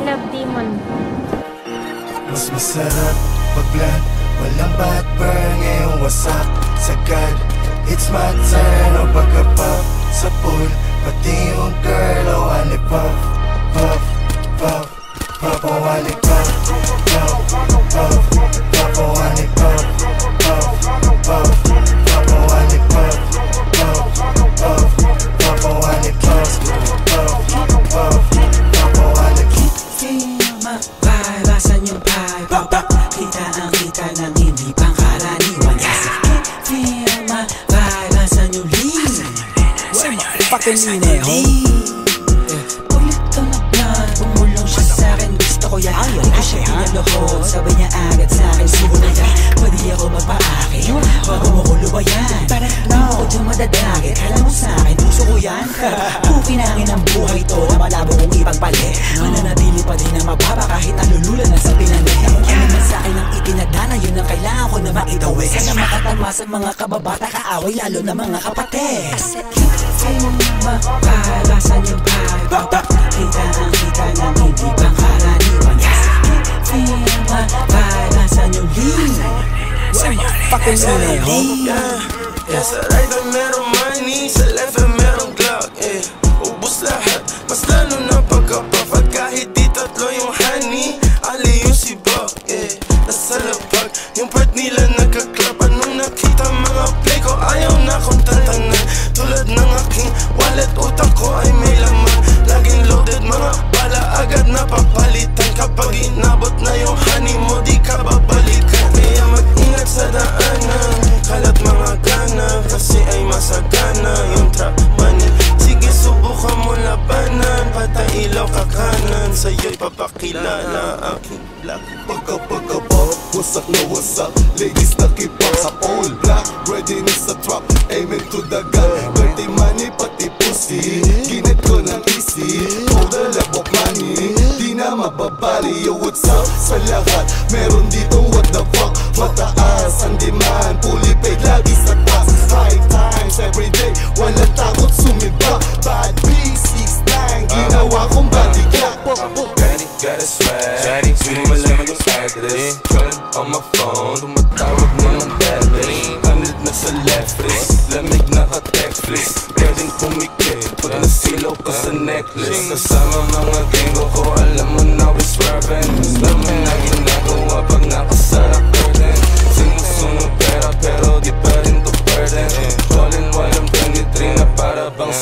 Love Demon. Mas masarap pag-vlog, walang bad burn, ngayong wasak sagad. It's my turn, o pagka-pop sa pool, pati yung girl, o wali puff, puff, puff, puff, o wali puff, puff, puff, puff, o wali puff, puff, puff, puff, o wali puff, puff, puff, puff, o wali puff, puff, puff, puff, o wali puff. Feel my vibe, asan yung vibe? Kita ang kita ng hindi pangkaraniwan. Kasi feel my vibe, asan yung lean? Fucking lean Ulit to na plan, bumulong siya sa'kin. Gusto ko yan, hindi ko siya pinalohod. Sabay niya agad sa'kin, siguro na yan. Pwede ako magpa-akin, bago mo ko lubayan. Di mo ko dyan madadagit, alam mo sa'kin, puso ko yan. Pukinangin ang buhay to na malabo kong ipagpalit. Mananatili pa din na mababa kahit nalulula na sa pinanit. Ano man sa'kin ang itinadana, yun ang kailangan ko na maitawid. Sana makatagma sa mga kababata, kaaway lalo na mga kapatid. Feel my vibe, asan yung vibe? Kita ang kita ng hindi pangkaraniwan. Feel my vibe, asan yung lean? Fucking lean. Sa right ay merong money, sa left ay merong clock, ubus lahat, mas lalo na pagkapapag. Kahit di tatlo yung honey, ali yung sibak, nasa lapag. Yung part nila nagka-clap, anong nakita mga play ko, ayaw na kong tantanan. Tulad ng aking wallet, utak ko ay may laman. Laging loaded, mga bala agad na papalitan. Kapag inabot na yung honey mo, di ka babalikan. Kaya mag-ingat sa daanan, kalat mga gana, kasi ay masagana yung trap money. Sige subukan mo labanan, patay ilaw ka kanan, sa'yo'y papakilala aking black. Pagka-pop, wasak na wasak, ladies nakipag sa all black. Ready na sa trap, aiming to the gun. Dirty money pati pussy, ginit ko ng easy. Total level money, di na mababali. Yo, what's up sa lahat, meron dito what the fuck. Mataas ang demand, fully paid, lagi sa taas. High times everyday, walang takot sumibak. Bad B69, ginawa kong bodyguard. Got a swag, di mo malaman yung address. Calling on my phone, tumatawag mo ng deadlist. 100 na sa left wrist, lamig naka-text list. Pwedeng pumikit, pag nasilaw ka sa necklace. Kasama mga genggo ko, alam mo na we swerving. Dami na ginagawa pag nakasara curtain. Sinusunod pera pero di pa rin to burden. Calling while I'm 23 na para bang